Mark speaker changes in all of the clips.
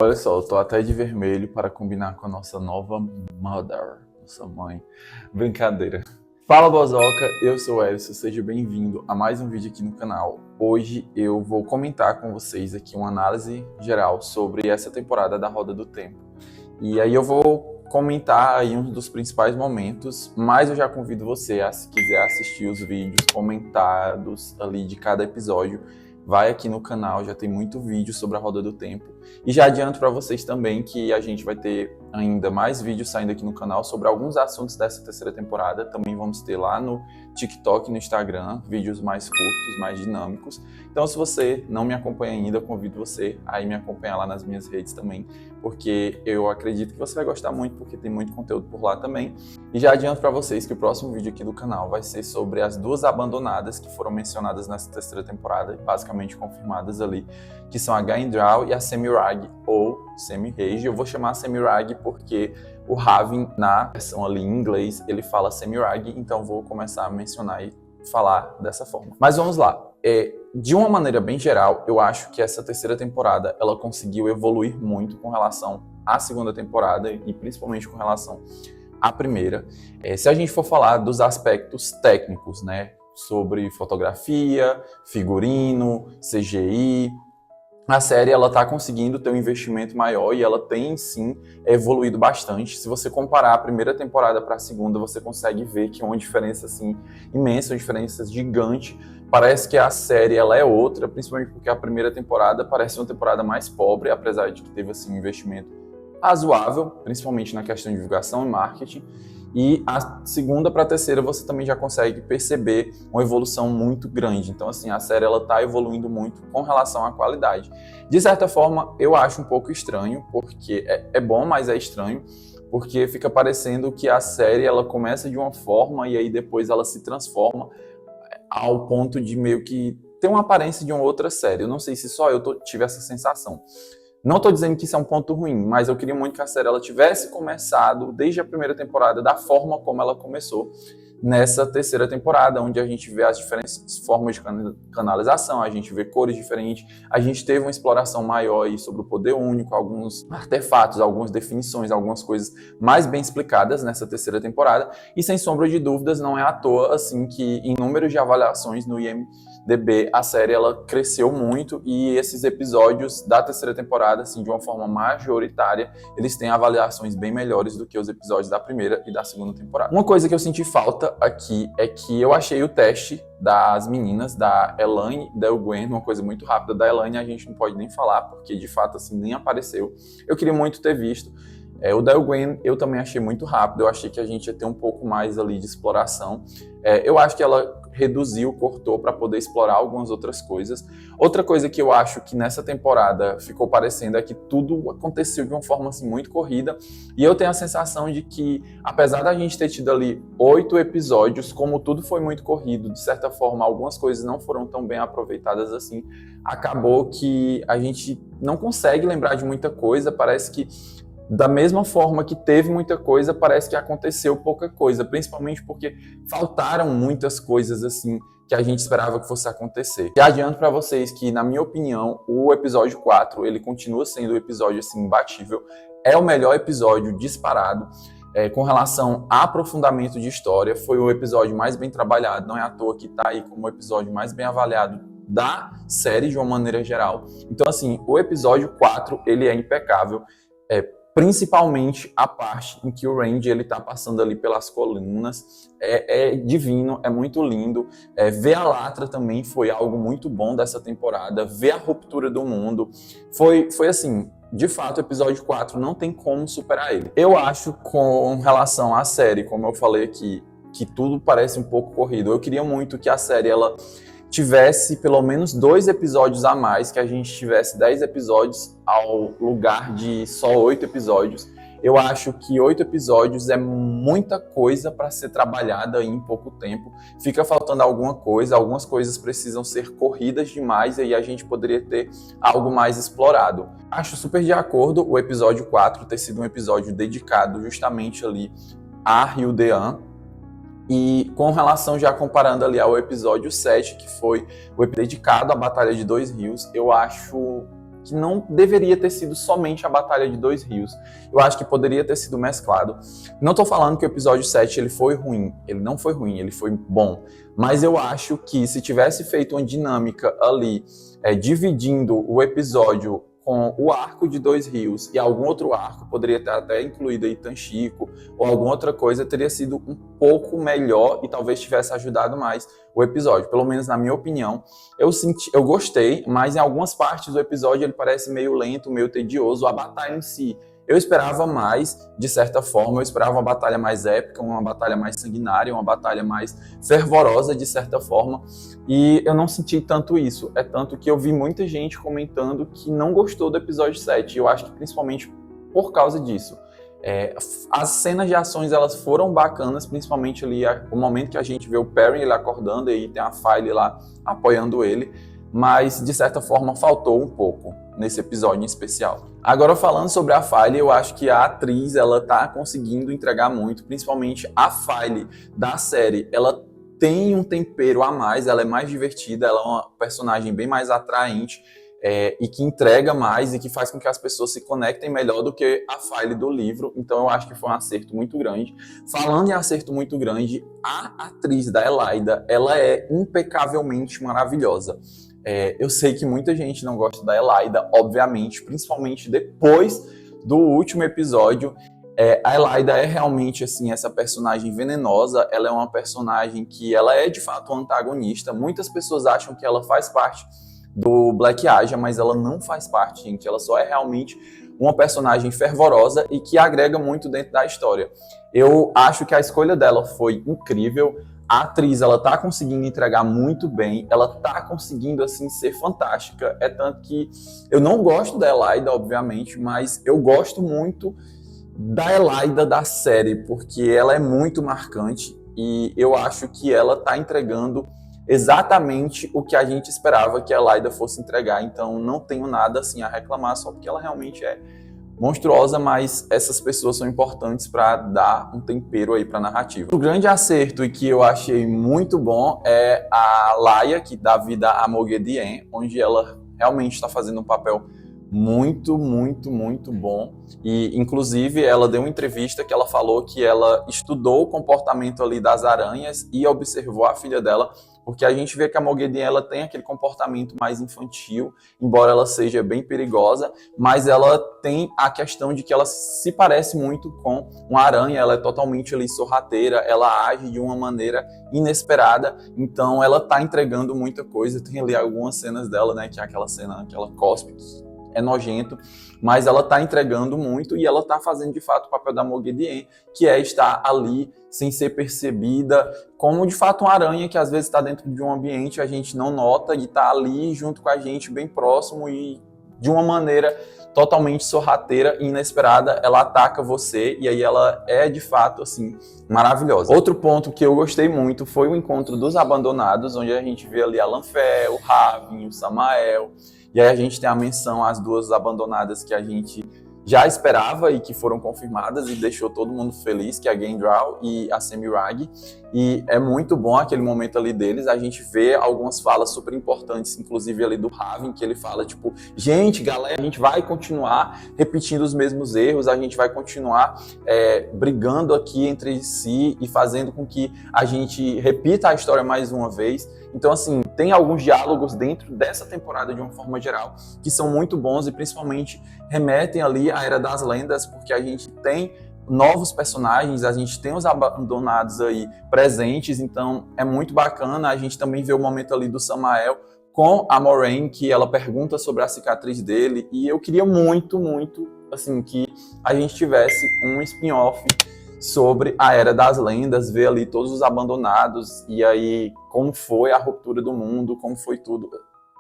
Speaker 1: Olha só, eu tô até de vermelho para combinar com a nossa nova mother, nossa mãe. Brincadeira. Fala, Bozoca, eu sou o Elcio, seja bem-vindo a mais um vídeo aqui no canal. Hoje eu vou comentar com vocês aqui uma análise geral sobre essa temporada da Roda do Tempo. E aí eu vou comentar aí um dos principais momentos, mas eu já convido você a, se quiser assistir os vídeos comentados ali de cada episódio, vai aqui no canal, já tem muito vídeo sobre a Roda do Tempo. E já adianto para vocês também que a gente vai ter ainda mais vídeos saindo aqui no canal sobre alguns assuntos dessa terceira temporada. Também vamos ter lá no TikTok e no Instagram vídeos mais curtos, mais dinâmicos. Então, se você não me acompanha ainda, eu convido você a ir me acompanhar lá nas minhas redes também, porque eu acredito que você vai gostar muito, porque tem muito conteúdo por lá também. E já adianto para vocês que o próximo vídeo aqui do canal vai ser sobre as duas abandonadas que foram mencionadas nessa terceira temporada, basicamente confirmadas ali, que são a Gaindrau e a Semirhage, ou Semirhage. Eu vou chamar Semirhage porque o Rahvin, na versão ali em inglês, ele fala Semirhage, então vou começar a mencionar e falar dessa forma. Mas vamos lá. De uma maneira bem geral, eu acho que essa terceira temporada ela conseguiu evoluir muito com relação à segunda temporada e principalmente com relação à primeira. Se a gente for falar dos aspectos técnicos, né, sobre fotografia, figurino, CGI, a série ela está conseguindo ter um investimento maior e ela tem sim evoluído bastante. Se você comparar a primeira temporada para a segunda, você consegue ver que é uma diferença assim imensa, uma diferença gigante. Parece que a série ela é outra, principalmente porque a primeira temporada parece uma temporada mais pobre, apesar de que teve assim um investimento razoável, principalmente na questão de divulgação e marketing. E a segunda para a terceira você também já consegue perceber uma evolução muito grande. Então, assim, a série ela está evoluindo muito com relação à qualidade. De certa forma, eu acho um pouco estranho, porque é bom, mas é estranho, porque fica parecendo que a série ela começa de uma forma e aí depois ela se transforma ao ponto de meio que ter uma aparência de uma outra série. Eu não sei se só eu tive essa sensação. Não estou dizendo que isso é um ponto ruim, mas eu queria muito que a série ela tivesse começado desde a primeira temporada da forma como ela começou nessa terceira temporada, onde a gente vê as diferentes formas de canalização, a gente vê cores diferentes, a gente teve uma exploração maior aí sobre o poder único, alguns artefatos, algumas definições, algumas coisas mais bem explicadas nessa terceira temporada, e sem sombra de dúvidas não é à toa assim que em números de avaliações no IMDb a série ela cresceu muito e esses episódios da terceira temporada, assim, de uma forma majoritária, eles têm avaliações bem melhores do que os episódios da primeira e da segunda temporada. Uma coisa que eu senti falta aqui é que eu achei o teste das meninas, da Elaine e da Gwen, uma coisa muito rápida. Da Elaine a gente não pode nem falar, porque de fato assim nem apareceu. Eu queria muito ter visto. O da Gwen eu também achei muito rápido, eu achei que a gente ia ter um pouco mais ali de exploração. Eu acho que ela reduziu, cortou para poder explorar algumas outras coisas. Outra coisa que eu acho que nessa temporada ficou parecendo é que tudo aconteceu de uma forma assim muito corrida, e eu tenho a sensação de que, apesar da gente ter tido ali 8 episódios, como tudo foi muito corrido, de certa forma algumas coisas não foram tão bem aproveitadas assim, acabou que a gente não consegue lembrar de muita coisa, parece que da mesma forma que teve muita coisa, parece que aconteceu pouca coisa, principalmente porque faltaram muitas coisas assim que a gente esperava que fosse acontecer. Já adianto para vocês que, na minha opinião, o episódio 4, ele continua sendo um episódio assim imbatível, é o melhor episódio disparado. Com relação a aprofundamento de história, foi o episódio mais bem trabalhado, não é à toa que está aí como o episódio mais bem avaliado da série de uma maneira geral. Então assim, o episódio 4, ele é impecável, principalmente a parte em que o Randy ele tá passando ali pelas colunas, é divino, é muito lindo. Ver a Latra também foi algo muito bom dessa temporada, ver a ruptura do mundo, foi assim, de fato o episódio 4 não tem como superar ele. Eu acho, com relação à série, como eu falei aqui, que tudo parece um pouco corrido, eu queria muito que a série ela tivesse pelo menos 2 episódios a mais, que a gente tivesse 10 episódios ao lugar de só 8 episódios. Eu acho que 8 episódios é muita coisa para ser trabalhada em pouco tempo. Fica faltando alguma coisa, algumas coisas precisam ser corridas demais e aí a gente poderia ter algo mais explorado. Acho super de acordo o episódio 4 ter sido um episódio dedicado justamente ali a Hildean. E com relação, já comparando ali ao episódio 7, que foi o episódio dedicado à Batalha de Dois Rios, eu acho que não deveria ter sido somente a Batalha de Dois Rios. Eu acho que poderia ter sido mesclado. Não tô falando que o episódio 7 ele foi ruim, ele não foi ruim, ele foi bom, mas eu acho que se tivesse feito uma dinâmica ali, dividindo o episódio com o arco de Dois Rios e algum outro arco, poderia ter até incluído aí Tanchico ou alguma outra coisa, teria sido um pouco melhor e talvez tivesse ajudado mais o episódio. Pelo menos na minha opinião, eu gostei, mas em algumas partes do episódio ele parece meio lento, meio tedioso. A batalha em si, eu esperava mais, de certa forma, eu esperava uma batalha mais épica, uma batalha mais sanguinária, uma batalha mais fervorosa, de certa forma, e eu não senti tanto isso. É tanto que eu vi muita gente comentando que não gostou do episódio 7, e eu acho que principalmente por causa disso. As cenas de ações, elas foram bacanas, principalmente ali o momento que a gente vê o Perry ele acordando, e aí tem a File lá apoiando ele, mas de certa forma faltou um pouco nesse episódio em especial. Agora, falando sobre a File, eu acho que a atriz ela tá conseguindo entregar muito, principalmente a File da série. Ela tem um tempero a mais, ela é mais divertida, ela é uma personagem bem mais atraente, e que entrega mais e que faz com que as pessoas se conectem melhor do que a File do livro. Então eu acho que foi um acerto muito grande. Falando em acerto muito grande, a atriz da Elaida, ela é impecavelmente maravilhosa. Eu sei que muita gente não gosta da Elaida, obviamente, principalmente depois do último episódio. A Elaida é realmente assim, essa personagem venenosa, ela é uma personagem que ela é de fato uma antagonista. Muitas pessoas acham que ela faz parte do Black Aja, mas ela não faz parte, gente. Ela só é realmente uma personagem fervorosa e que agrega muito dentro da história. Eu acho que a escolha dela foi incrível. A atriz, ela tá conseguindo entregar muito bem, ela tá conseguindo, assim, ser fantástica. É tanto que eu não gosto da Elaida, obviamente, mas eu gosto muito da Elaida da série, porque ela é muito marcante e eu acho que ela tá entregando exatamente o que a gente esperava que a Elaida fosse entregar. Então não tenho nada assim a reclamar, só porque ela realmente é monstruosa, mas essas pessoas são importantes para dar um tempero aí para a narrativa. O grande acerto e que eu achei muito bom é a Laia, que dá vida a Moghedien, onde ela realmente está fazendo um papel muito, muito, muito bom. E, inclusive, ela deu uma entrevista que ela falou que ela estudou o comportamento ali das aranhas e observou a filha dela, porque a gente vê que a Moghedien, ela tem aquele comportamento mais infantil, embora ela seja bem perigosa, mas ela tem a questão de que ela se parece muito com uma aranha, ela é totalmente ali sorrateira, ela age de uma maneira inesperada, então ela tá entregando muita coisa. Tem ali algumas cenas dela, né, que é aquela cena que ela cospe, é nojento, mas ela tá entregando muito e ela tá fazendo de fato o papel da Moghedien, que é estar ali sem ser percebida, como de fato uma aranha que às vezes está dentro de um ambiente, a gente não nota e tá ali junto com a gente, bem próximo, e de uma maneira totalmente sorrateira e inesperada, ela ataca você, e aí ela é de fato assim maravilhosa. Outro ponto que eu gostei muito foi o encontro dos abandonados, onde a gente vê ali a Lanfear, o Ravin, o Samael. E aí a gente tem a menção às duas abandonadas que a gente já esperava e que foram confirmadas e deixou todo mundo feliz, que é a Gendral e a Semirhage. E é muito bom aquele momento ali deles. A gente vê algumas falas super importantes, inclusive ali do Ravin, que ele fala, tipo, gente, galera, a gente vai continuar repetindo os mesmos erros, a gente vai continuar brigando aqui entre si e fazendo com que a gente repita a história mais uma vez. Então, assim, tem alguns diálogos dentro dessa temporada, de uma forma geral, que são muito bons e principalmente remetem ali à Era das Lendas, porque a gente tem novos personagens, a gente tem os abandonados aí presentes, então é muito bacana. A gente também vê o momento ali do Samael com a Moiraine, que ela pergunta sobre a cicatriz dele, e eu queria muito, muito, assim, que a gente tivesse um spin-off sobre a Era das Lendas, ver ali todos os abandonados, e aí como foi a ruptura do mundo, como foi tudo.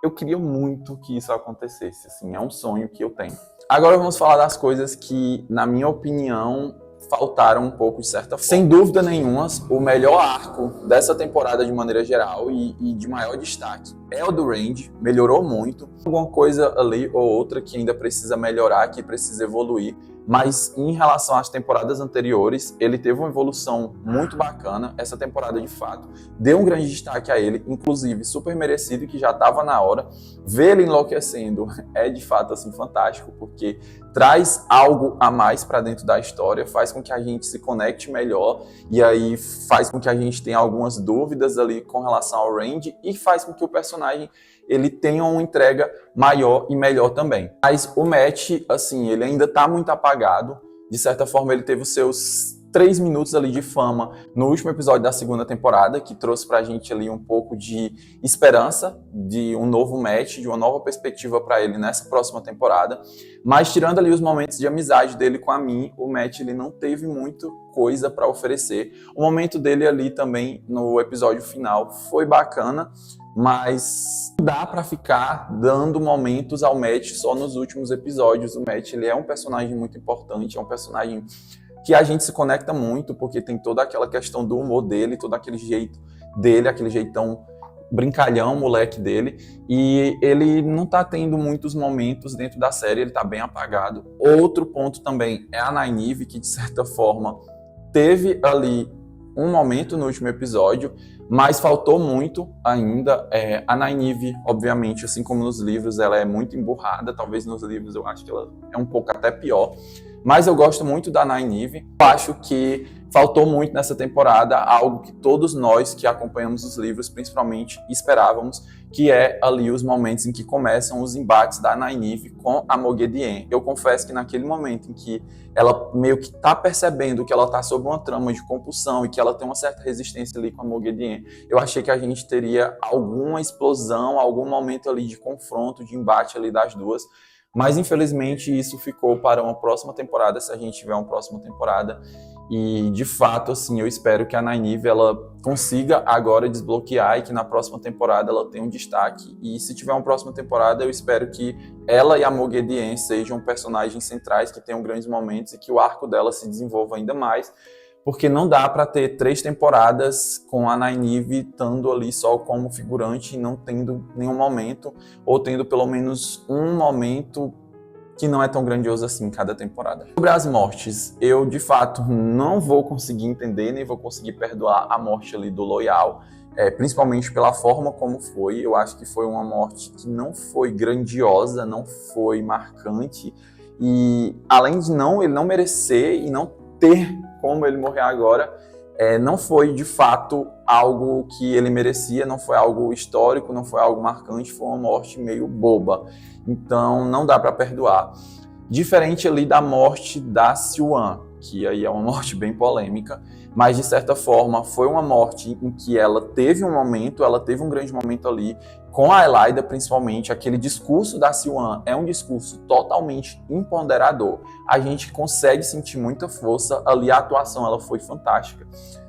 Speaker 1: Eu queria muito que isso acontecesse, assim, é um sonho que eu tenho. Agora vamos falar das coisas que, na minha opinião, faltaram um pouco de certa forma. Sem dúvida nenhuma, o melhor arco dessa temporada de maneira geral e de maior destaque é o do Range, melhorou muito. Alguma coisa ali ou outra que ainda precisa melhorar, que precisa evoluir, mas em relação às temporadas anteriores, ele teve uma evolução muito bacana. Essa temporada, de fato, deu um grande destaque a ele, inclusive super merecido, que já estava na hora. Ver ele enlouquecendo é, de fato, assim, fantástico, porque traz algo a mais para dentro da história, faz com que a gente se conecte melhor, e aí faz com que a gente tenha algumas dúvidas ali com relação ao Randy, e faz com que o personagem ele tenha uma entrega maior e melhor também. Mas o Matt, assim, ele ainda tá muito apagado. De certa forma, ele teve os seus 3 minutos ali de fama no último episódio da segunda temporada, que trouxe pra gente ali um pouco de esperança, de um novo Matt, de uma nova perspectiva para ele nessa próxima temporada. Mas tirando ali os momentos de amizade dele com a Min, o Matt ele não teve muito coisa para oferecer. O momento dele ali também no episódio final foi bacana, mas não dá para ficar dando momentos ao Matt só nos últimos episódios. O Matt ele é um personagem muito importante, é um personagem que a gente se conecta muito, porque tem toda aquela questão do humor dele, todo aquele jeito dele, aquele jeitão brincalhão, moleque dele, e ele não tá tendo muitos momentos dentro da série, ele tá bem apagado. Outro ponto também é a Nynaeve, que de certa forma teve ali um momento no último episódio, mas faltou muito ainda. A Nynaeve, obviamente, assim como nos livros, ela é muito emburrada. Talvez nos livros eu acho que ela é um pouco até pior. Mas eu gosto muito da Nynaeve. Eu acho que faltou muito nessa temporada algo que todos nós que acompanhamos os livros, principalmente, esperávamos, que é ali os momentos em que começam os embates da Nynaeve com a Moghedien. Eu confesso que naquele momento em que ela meio que tá percebendo que ela tá sob uma trama de compulsão e que ela tem uma certa resistência ali com a Moghedien, eu achei que a gente teria alguma explosão, algum momento ali de confronto, de embate ali das duas. Mas, infelizmente, isso ficou para uma próxima temporada, se a gente tiver uma próxima temporada. E, de fato, assim, eu espero que a Nynaeve ela consiga agora desbloquear e que na próxima temporada ela tenha um destaque. E se tiver uma próxima temporada, eu espero que ela e a Moghedien sejam personagens centrais, que tenham grandes momentos e que o arco dela se desenvolva ainda mais. Porque não dá para ter 3 temporadas com a Nynaeve estando ali só como figurante e não tendo nenhum momento, ou tendo pelo menos um momento que não é tão grandioso assim em cada temporada. Sobre as mortes, eu de fato não vou conseguir entender, nem vou conseguir perdoar a morte ali do Loial, principalmente pela forma como foi. Eu acho que foi uma morte que não foi grandiosa, não foi marcante, e além de ele não merecer e não ter como ele morrer agora, não foi de fato algo que ele merecia, não foi algo histórico, não foi algo marcante, foi uma morte meio boba. Então não dá para perdoar. Diferente ali da morte da Siuan, que aí é uma morte bem polêmica, mas de certa forma foi uma morte em que ela teve um grande momento ali, com a Elaida principalmente. Aquele discurso da Siuan é um discurso totalmente empoderador. A gente consegue sentir muita força ali, a atuação ela foi fantástica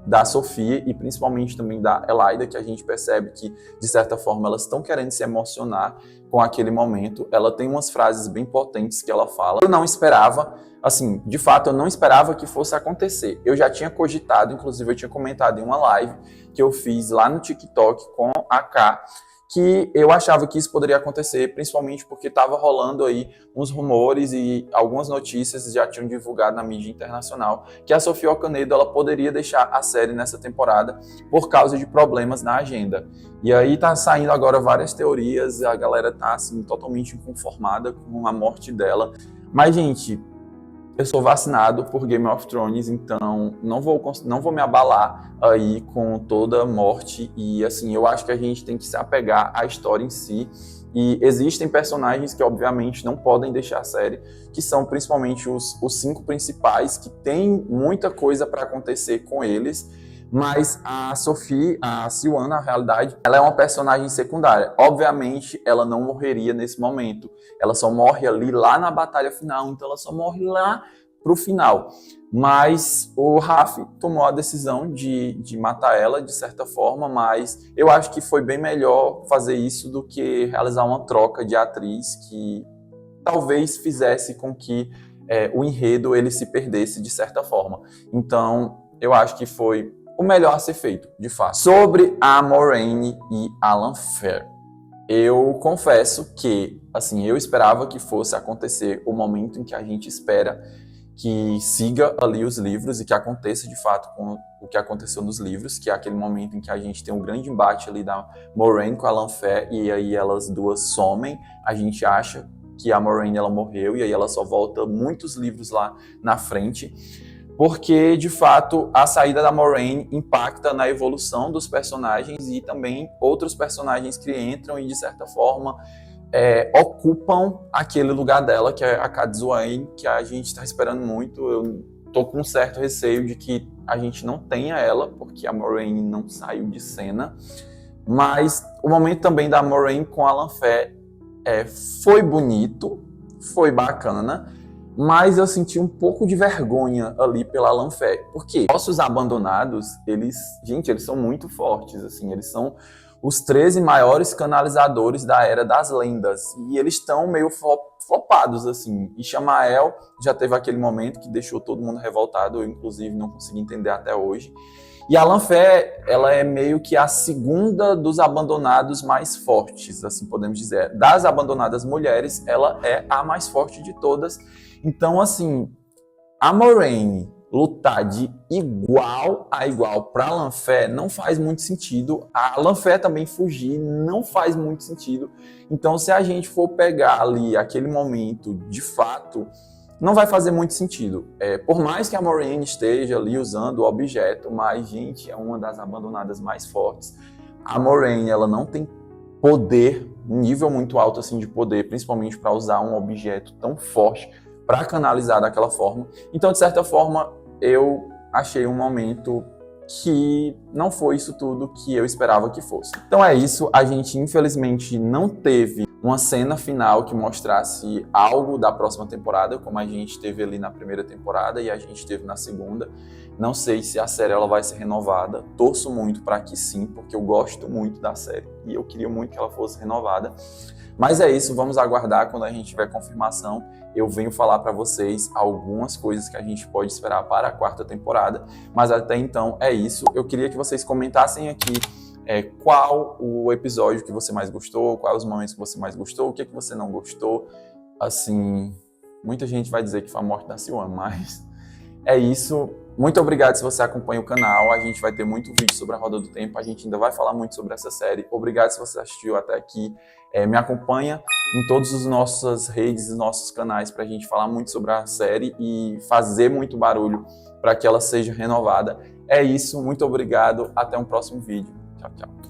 Speaker 1: da Sofia e principalmente também da Elaida, que a gente percebe que, de certa forma, elas estão querendo se emocionar com aquele momento. Ela tem umas frases bem potentes que ela fala. Eu não esperava, assim, de fato, eu não esperava que fosse acontecer. Eu já tinha cogitado, inclusive eu tinha comentado em uma live que eu fiz lá no TikTok com a K, que eu achava que isso poderia acontecer, principalmente porque estava rolando aí uns rumores e algumas notícias já tinham divulgado na mídia internacional que a Sofia Okanedo ela poderia deixar a série nessa temporada por causa de problemas na agenda. E aí tá saindo agora várias teorias, a galera tá assim totalmente inconformada com a morte dela. Mas, gente, eu sou vacinado por Game of Thrones, então não vou me abalar aí com toda morte. E assim, eu acho que a gente tem que se apegar à história em si. E existem personagens que obviamente não podem deixar a série, que são principalmente os 5 principais, que tem muita coisa para acontecer com eles. Mas a Sophie, a Siuan, na realidade, ela é uma personagem secundária. Obviamente, ela não morreria nesse momento. Ela só morre ali lá na batalha final, então ela só morre lá pro final. Mas o Raf tomou a decisão de matar ela, de certa forma, mas eu acho que foi bem melhor fazer isso do que realizar uma troca de atriz que talvez fizesse com que o enredo ele se perdesse de certa forma. Então, eu acho que foi o melhor a ser feito, de fato. Sobre a Moiraine e Alan Fair, eu confesso que, assim, eu esperava que fosse acontecer o momento em que a gente espera, que siga ali os livros e que aconteça de fato com o que aconteceu nos livros, que é aquele momento em que a gente tem um grande embate ali da Moiraine com a Lanfear, e aí elas duas somem, a gente acha que a Moiraine ela morreu, e aí ela só volta muitos livros lá na frente, porque de fato a saída da Moiraine impacta na evolução dos personagens e também outros personagens que entram e de certa forma ocupam aquele lugar dela, que é a Cadsuane, que a gente está esperando muito. Eu tô com um certo receio de que a gente não tenha ela, porque a Moiraine não saiu de cena. Mas o momento também da Moiraine com a Lanfear foi bonito, foi bacana, mas eu senti um pouco de vergonha ali pela Lanfear, porque Ossos Abandonados, eles são muito fortes, assim, eles são os 13 maiores canalizadores da Era das Lendas, e eles estão meio flopados, assim. E Ishamael já teve aquele momento que deixou todo mundo revoltado, eu inclusive não consegui entender até hoje. E a Lanfear, ela é meio que a segunda dos abandonados mais fortes, assim podemos dizer. Das abandonadas mulheres, ela é a mais forte de todas. Então, assim, a Moiraine lutar de igual a igual para a Lanfear não faz muito sentido. A Lanfear também fugir não faz muito sentido. Então, se a gente for pegar ali aquele momento de fato, não vai fazer muito sentido. Por mais que a Moiraine esteja ali usando o objeto, mas, gente, é uma das abandonadas mais fortes. A Moiraine, ela não tem poder, um nível muito alto assim de poder, principalmente para usar um objeto tão forte para canalizar daquela forma. Então, de certa forma, eu achei um momento que não foi isso tudo que eu esperava que fosse. Então é isso, a gente infelizmente não teve uma cena final que mostrasse algo da próxima temporada, como a gente teve ali na primeira temporada e a gente teve na segunda. Não sei se a série ela vai ser renovada, torço muito para que sim, porque eu gosto muito da série e eu queria muito que ela fosse renovada. Mas é isso, vamos aguardar. Quando a gente tiver confirmação, eu venho falar para vocês algumas coisas que a gente pode esperar para a quarta temporada. Mas até então é isso. Eu queria que vocês comentassem aqui qual o episódio que você mais gostou, quais os momentos que você mais gostou, o que você não gostou. Assim, muita gente vai dizer que foi a morte da Siuan, mas é isso. Muito obrigado se você acompanha o canal. A gente vai ter muito vídeo sobre a Roda do Tempo. A gente ainda vai falar muito sobre essa série. Obrigado se você assistiu até aqui. Me acompanha em todas as nossas redes e nossos canais para a gente falar muito sobre a série e fazer muito barulho para que ela seja renovada. É isso. Muito obrigado. Até um próximo vídeo. Tchau, tchau.